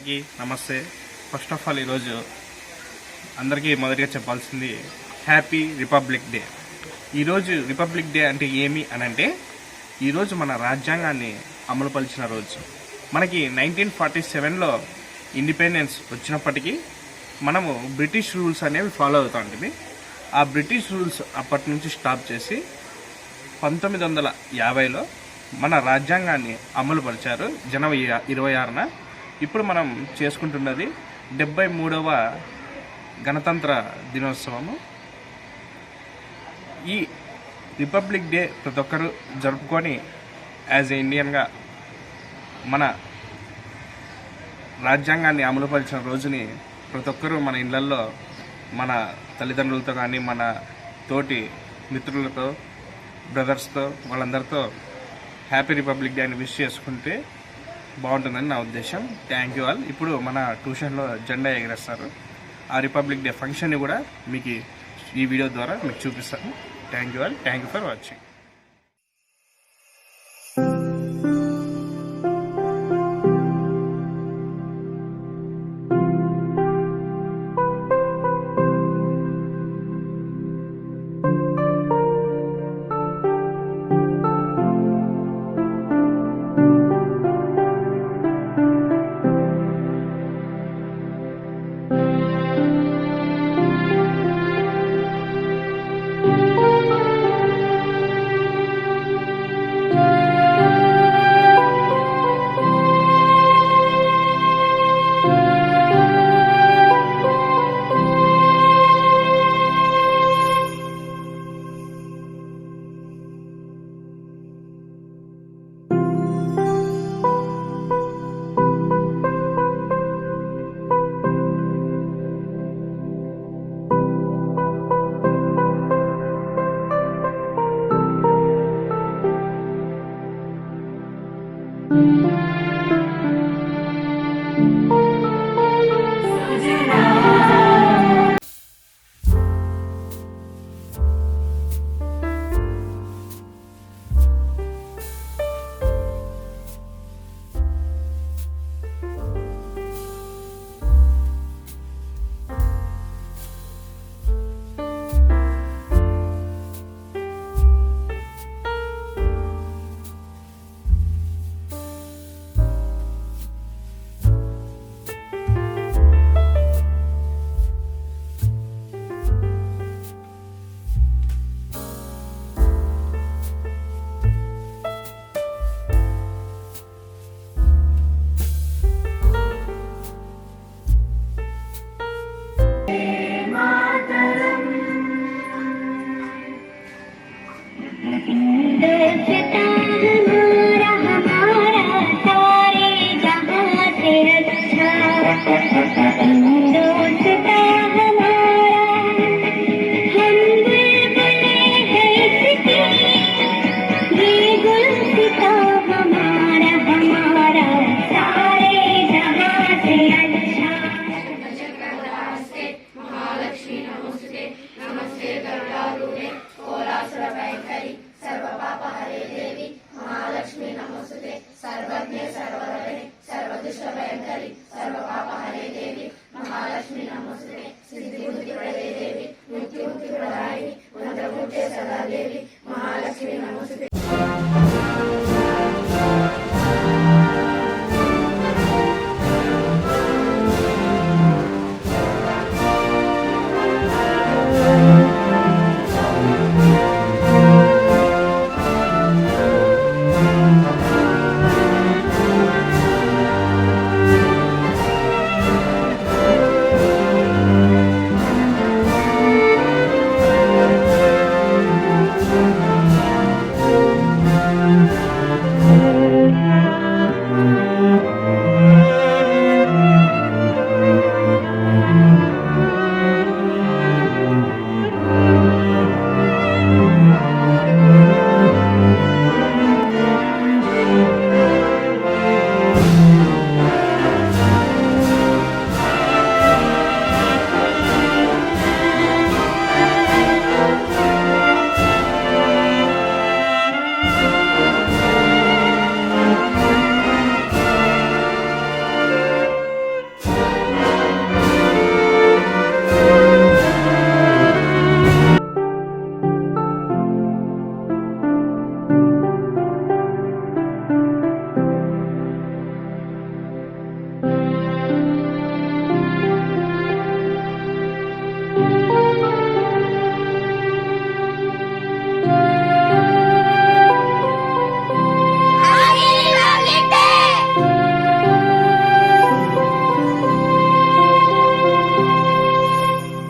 అందరికీ నమస్తే. First of all ఈరోజు అందరికీ మొదటిగా చెప్పాల్సింది హ్యాపీ రిపబ్లిక్ డే. ఈరోజు రిపబ్లిక్ డే అంటే ఏమి అని అంటే, ఈరోజు మన రాజ్యాంగాన్ని అమలుపరిచిన రోజు. మనకి 1947లో ఇండిపెండెన్స్ వచ్చినప్పటికీ మనము బ్రిటిష్ రూల్స్ అనేవి ఫాలో అవుతూ ఉంటుంది. ఆ బ్రిటిష్ రూల్స్ అప్పటి నుంచి స్టాప్ చేసి 1950లో మన రాజ్యాంగాన్ని అమలుపరిచారు జనవరి 26న. ఇప్పుడు మనం చేసుకుంటున్నది 73వ గణతంత్ర దినోత్సవము. ఈ రిపబ్లిక్ డే ప్రతి ఒక్కరు జరుపుకొని యాజ్ ఏ ఇండియన్గా మన రాజ్యాంగాన్ని అమలుపరిచిన రోజుని ప్రతి ఒక్కరూ మన ఇళ్లల్లో మన తల్లిదండ్రులతో కానీ మన తోటి మిత్రులతో బ్రదర్స్తో వాళ్ళందరితో హ్యాపీ రిపబ్లిక్ డే అని విష్ చేసుకుంటే బాగుంటుందని నా ఉద్దేశం. Thank you all. ఇప్పుడు మన ట్యూషన్లో జెండా ఎగరేస్తారు. ఆ రిపబ్లిక్ డే ఫంక్షన్ని కూడా మీకు ఈ వీడియో ద్వారా మీకు చూపిస్తాను. Thank you all. Thank you for watching.